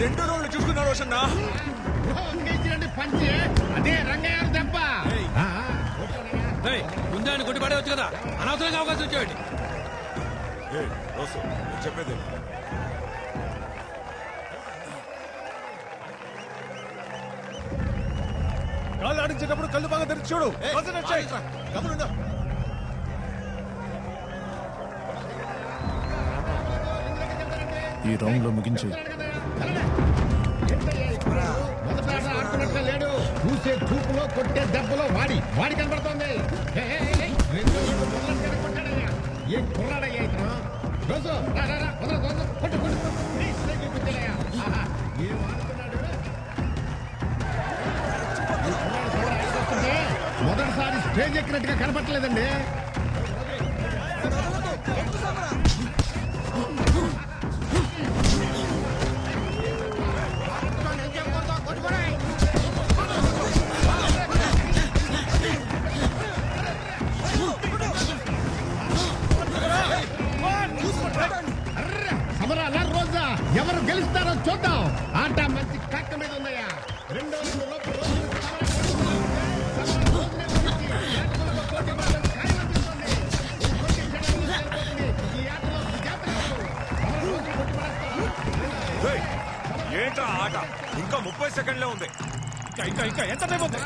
2 రోజులు చూసుకున్నా రోషన్ పంచి అదే రంగయ్య దెబ్బ ముందాన్ని కొట్టి పడవచ్చు కదా, అనవసరంగా అవకాశం వచ్చేవాడి. చెప్పేది కాళ్ళు ఆడించేటప్పుడు కళ్ళు బాగా తెరిచి చూడు. ఈ రౌండ్ లో ముగించే లేడు. చూసే చూపులో కొట్టే దెబ్బలో వాడి కనబడుతోంది. ఏం కుర్రాడయ్యా ఇతను. రోజు కొట్టు ఏం ఆడుతున్నాడు. మొదటిసారి స్టేజ్ ఎక్కినట్టుగా కనపట్టలేదండి. సమరాల రోజా ఎవరు గెలుస్తారో చూద్దాం. ఆట మంచి కక్క మీద ఉందయ్యా. 2 ఏంట్రా ఆట? ఇంకా 30 సెకండ్లే ఉంది. ఇంకా ఎంత టైం ఉంది?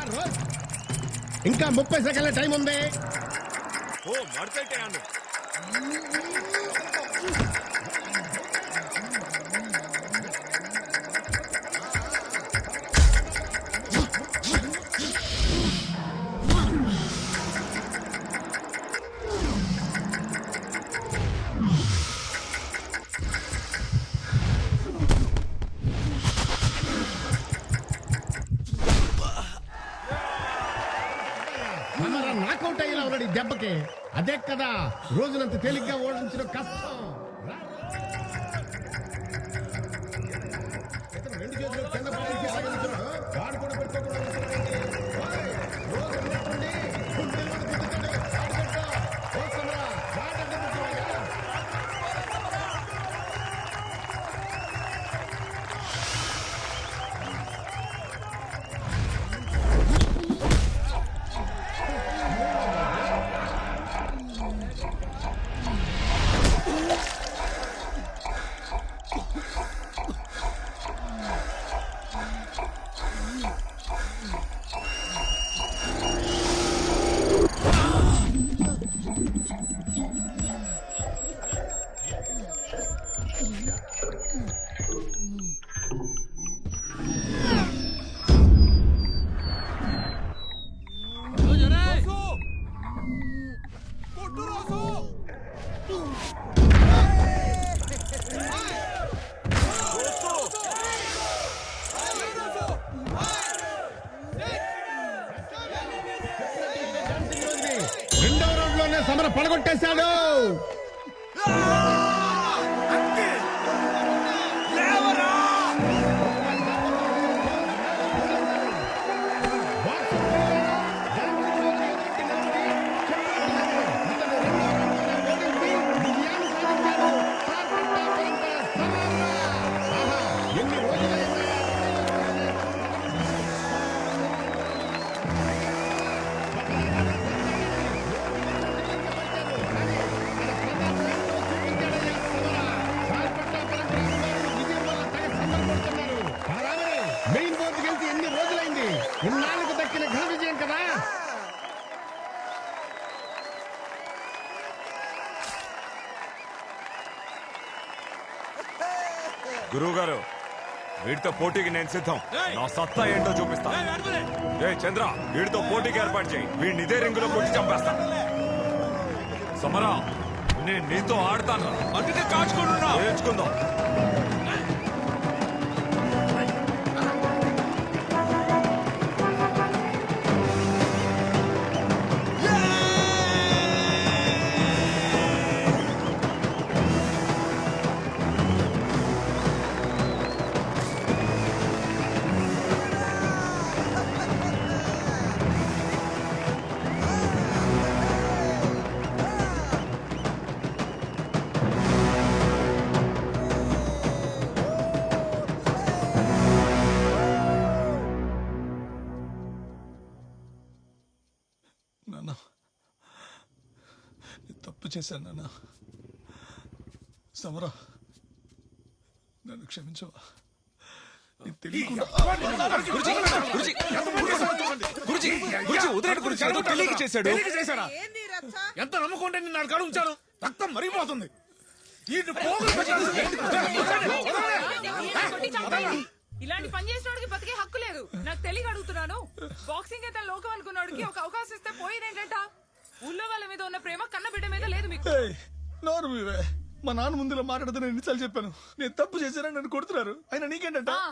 ఇంకా 30 సెకండ్ల టైం ఉంది. ఓ మడతేయండి. నాకౌట్ అయ్యేలా ఉన్నాడు ఈ దెబ్బకి. అదే కదా రోజునంత తేలిగ్గా ఓడించడం కష్టం. రెండు చేతులు కింద పడేసి వాడు కూడా పెట్టుకోకుండా సమర పడగొట్టేశాడు. ఇన్నాళ్ళకు దక్కిన ఘన విజయం కదా. గురువు గారు, వీడితో పోటీకి నేను సిద్ధం. నా సత్తా ఏంటో చూపిస్తా. చంద్ర, వీడితో పోటీకి ఏర్పాటు చేయి. వీడిని ఇదే రింగులో కొట్టి చంపేస్తా. సమరా, నేను నీతో ఆడతాను. అంటే కాచుకుంటున్నా. నేర్చుకుందాం. తప్పు చేశాను నాన్న. సమరా, నన్ను క్షమించవా? నీకు తెలియకుండా చేశాడు. ఏంది రచ్చ? ఎంత నమ్మకుంటే నిన్ను అక్కడ ఉంచాను. రక్తం మరిగిపోతుంది. వీటిని పోగులు ఇలాంటి పని చేసిన వాడికి బతికే హక్కు లేదు. నాకు తెలియక అడుగుతున్నాను. బాక్సింగ్ అయితే లోకం అనుకున్నాడికి ఒక అవకాశం ఇస్తే పోయేదేంటంట? ఊళ్ళో వాళ్ళ మీద ఉన్న ప్రేమ కన్న బిడ్డ మీద లేదు మీకు. ఏయ్, నోరు మీవే. మా నాన్న ముందులో మాట్లాడుతూ నేను ఎన్నిసార్లు చెప్పాను, నేను తప్పు చేశానని నన్ను కొడుతున్నారు. అయినా నీకేంటంట? ఆ,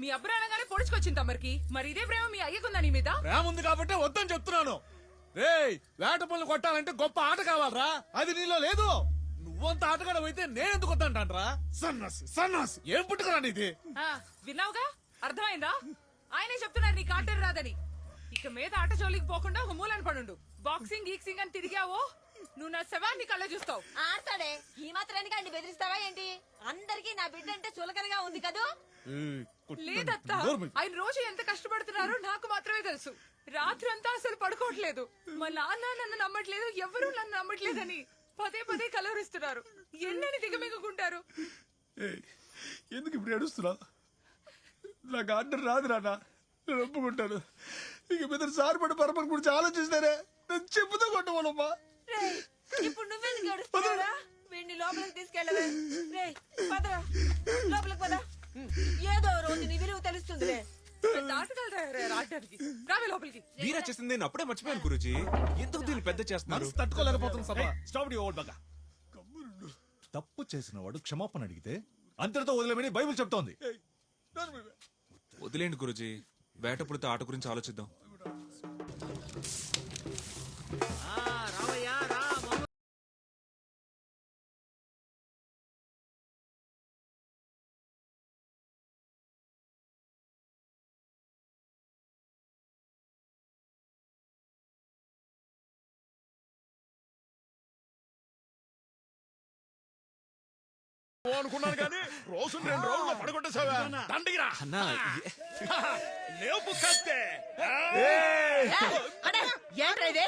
మీ అబ్బాయి అనగానే పొడుచుకొచ్చింది తమరికి. మరి ఇదే ప్రేమ మీ అయ్యకుందా నీ మీద? ప్రేమ ఉంది కాబట్టి వద్దని చెప్తున్నాను. రేయ్, వేట పనులు కొట్టాలంటే గొప్ప ఆట కావాలరా. అది నీలో లేదు. నువ్వంత ఆటగాడు అయితే నేనెందుకు వద్దంటానరా? సన్నాసి సన్నాసి ఏం పుట్టుకురా నీది? ఆ, విన్నావుగా? అర్థమైందా? ఆయనే చెప్తున్నారు నీకు ఆట రాదని. ఇక మీద ఆట జోలికి పోకుండా ఒక మూలని పడుండు. బాక్సింగ్ గీక్సింగ్ అని తిరిగావో నువ్వు నా శవాన్ని కళ్ళ చూస్తావు. ఆడతాడే ఈ మాత్రానికి అన్ని బెదిరిస్తావా ఏంటి? అందరికి నా బిడ్డ అంటే చులకనగా ఉంది కదూ. లేదత్తా, ఆయన రోజు ఎంత కష్టపడుతున్నారో నాకు మాత్రమే తెలుసు. రాత్రి అంతా అసలు పడుకోవట్లేదు. మా నాన్న నన్ను నమ్మట్లేదు, ఎవరు నన్ను నమ్మట్లేదని పదే పదే కలవరిస్తున్నారు. ఎన్నని దిగమిగుకుంటారు. ఏయ్, ఎందుకు ఇప్పుడు ఏడుస్తున్నా? నాకు ఆర్డర్ రాదు నాన్న, నేను ఒప్పుకుంటాను. ఇక మీద సార్ పడి పరపర గురించి ఆలోచిస్తానే నేను చెప్పుతో కొట్టవాలమ్మా. రేయ్, ఇప్పుడు నువ్వెందుకు ఏడుస్తున్నావురా? వీడిని లోపలికి తీసుకెళ్ళవే. రేయ్, పదరా లోపలికి పద. ఏదో రోజు నీ విలువ తెలుస్తుందిలే. దాటగలరా రావడానికి? రావే లోపలికి. వీరా చేసింది నేను అప్పుడే మర్చిపోయాను గురూజీ. ఎందుకు దీన్ని పెద్ద చేస్తున్నారు? మనసు తట్టుకోలేకపోతుంది సభ. స్టాప్ ది ఓల్డ్ బగా. తప్పు చేసిన వాడు క్షమాపణ అడిగితే అంతటితో వదిలేమని బైబిల్ చెప్తోంది. వదిలేండి గురూజీ, వేట పుడితే ఆట గురించి ఆలోచిద్దాం. అనుకున్నాను కానీ రోజు 2 రోజుల్లో పడగొట్టేసావా? దండిగిరా లేవు కత్తే. ఏంట్రా ఇది?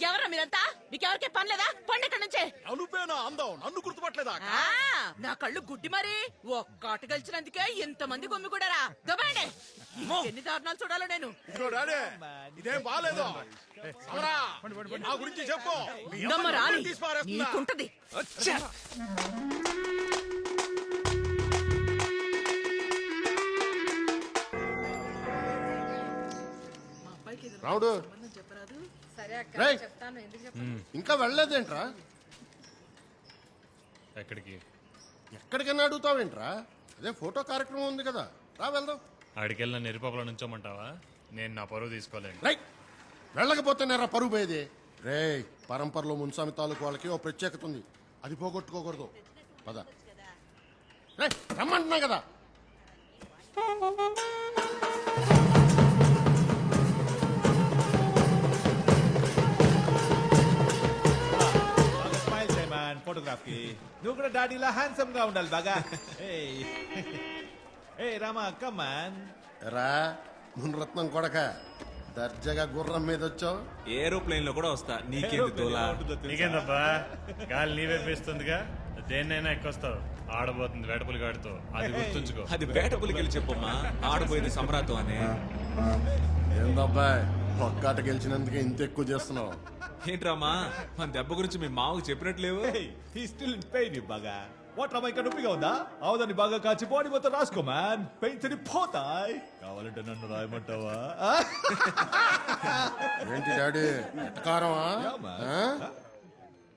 ఎవరా మీరంతా? మీకెవరికే పని లేదా? పండి ఇక్కడ నుంచే. అనుపేనా అందం నన్ను గుర్తుపట్టలేదా? ఆ, నా కళ్ళు గుడ్డి మరి. ఒక్కాట గెలిచినందుకే ఇంతమంది గుమ్మి కూడారా? దబాయండి. ఎన్ని దారుణాలు చూడాలో నేను. ఇదిగో డాడీ, ఇదేం బాలేదు. సమరా, నా గురించి చెప్పు. మీ అమ్మ దమ్మ రాని తీసి పారేస్తుందా? నీకుంటది. రావుడు సరే అక్క, రేయ్. చెప్తాను. ఎందుకు ఇంకా వెళ్ళలేదేంట్రా? ఎక్కడికి? ఎక్కడికైనా అడుగుతావేంట్రా? అదే ఫోటో కార్యక్రమం ఉంది కదా, రా వెళ్దాం. ఆడికెళ్ళిన నిరుపపలో నుంచోమంటావా? నేను నా పరువు తీసుకోలేను. రై వెళ్ళకపోతే నేరా పరుగు పోయేది. రే పరంపరలో మున్సామి తాలూకు వాళ్ళకి ఓ ప్రత్యేకత ఉంది, అది పోగొట్టుకోకూడదు. పద రే, రమ్మంటున్నా కదా. స్మైల్ చేయమన్ ఫోటోగ్రాఫ్ కి. నువ్వు కూడా డాడీలా హ్యాండ్సమ్ గా ఉండాలి బాగా. ఏ రామా కమాన్. రా మున్రత్నం కొడక, దర్జాగా గుర్రం మీద వచ్చావు. ఏరోప్లేన్ లో కూడా వస్తా, నీకేంది తోలా? నీకేందబ్బా, గాలి నీవే వేస్తుందిగా, దేన్నైనా ఎక్కొస్తావు. ఆడబోతుంది వేటపులి గాడితో, అది గుర్తుంచుకో. అది వేట పులికెళ్ళి చెప్పమ్మా, ఆడపోయింది సమ్రాతో అని. ఏందబ్బాయ్ ఒక్కాట గెలిచినందుకే ఇంత ఎక్కువ చేస్తున్నావు? ఏంట్రామా, మన దెబ్బ గురించి మీ మామకు చెప్పినట్లేవు? హీ స్టిల్ ఇన్ పెయిన్ బాగా. వాట్ రామా, ఇంకా నొప్పిగా ఉందా? అవుదని బాగా కాచి బాడీ మొత్తం రాసుకో మ్యాన్, పెయిన్స్ అని పోతాయి. కావాలంటే నన్ను రాయమంటావా? ఏంటి డాడీ ఎటకారమా? Yeah, man. ఆ?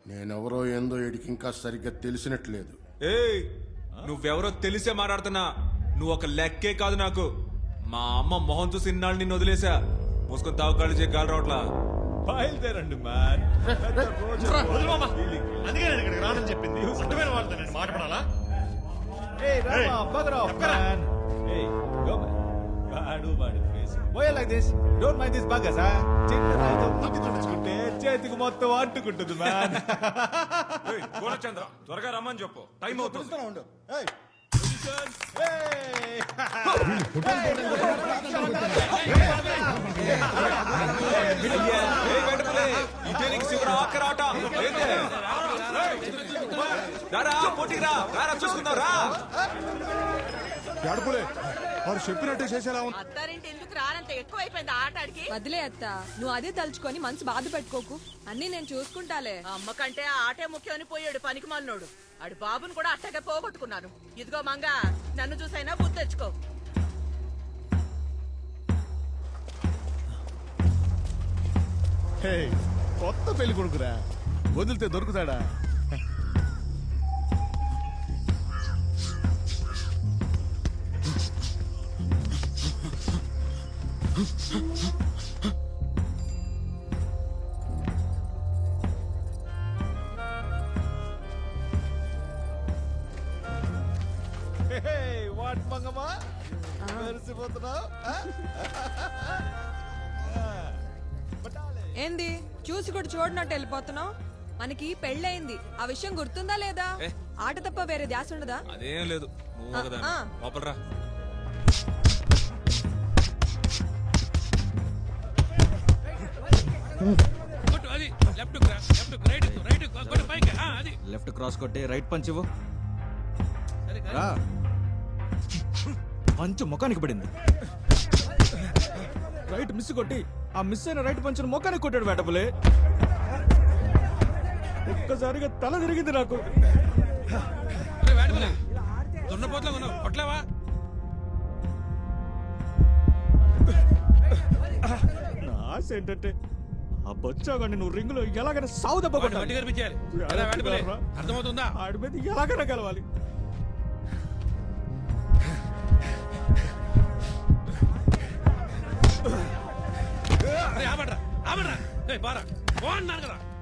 నేనెవరో ఏందో వీడికి ఇంకా సరిగ్గా తెలిసినట్లేదు. ఏయ్, నువ్వెవరో తెలిసే మాట్లాడుతున్నా. నువ్వు ఒక లెక్కే కాదు నాకు. మా అమ్మ మొహం చూసి ఇన్నాళ్ళు నిన్ను వదిలేసా. మూసుకొని తాగుకాళ్ళు చేయ గాలి రావట్లా. బయలుదేరండి మ్యాన్. అందుకే నేను ఇక్కడికి రానని చెప్పింది. అడ్డమైన వాళ్ళతో నేను మాట్లాడాలా? Hey, Rama, bugger off, man. Hey, go, man. Badu, badu face. Why you like this? Don't mind these buggers, huh? చిన్న రాయితో ముద్దు తుడుచుకుంటే చేతికి మొత్తం అంటుకుంటుంది, man. పూర్ణచంద్ర, త్వరగా రమ్మని చెప్పు, టైం అవుతుంది. గడుపులే వారు చెప్పినట్టే చేసేలా ఉంది. అత్తారింటి ఎందుకు రానంత ఎక్కువైపోయింది ఆట ఆడికి. వదిలే అత్త, నువ్వు అదే తలుచుకొని మనసు బాధ పెట్టుకోకు. అన్ని నేను చూసుకుంటాలే. అమ్మ కంటే ఆ ఆటే ముఖ్యమని పోయాడు పనికి మాలినోడు. ఆడు బాబుని కూడా అట్టగే పోగొట్టుకున్నాను. ఇదిగో మంగ, నన్ను చూసైనా బుద్ధి తెచ్చుకో. హే, కొత్త పెళ్లి కొడుకురా, వదిలితే దొరుకుతాడా? వాట్ మంగమ్మా మెరిసిపోతున్నావు? ఏంది చూసి కూడా చూడనట్టు వెళ్ళిపోతున్నావు? మనకి పెళ్ళయింది, ఆ విషయం గుర్తుందా లేదా? ఆట తప్ప వేరే ధ్యాస ఉండదా? అదేం లేదు, నువ్వు ఒకదాని. ఆ. లోపలరా. లెఫ్ట్ క్రాస్ కొట్టి రైట్ పంచ్ ఇవ్వు. రా. పంచ్ ముఖానికి పడింది. రైట్ మిస్ కొట్టి ఆ మిస్ అయిన రైట్ పంచ్ ముఖానికి కొట్టాడు వేటపులే. ఒక్కసారిగా తల తిరిగింది నాకు. దున్నపోతులో ఉన్నావు, కొట్లేవా? నా ఆశ ఏంటంటే ఆ బొచ్చాగాన్ని నువ్వు రింగులో ఎలాగైనా సాగు దెబ్బ కొట్టాలి. అర్థమవుతుందా? ఆడి మీద ఎలాగైనా గెలవాలి.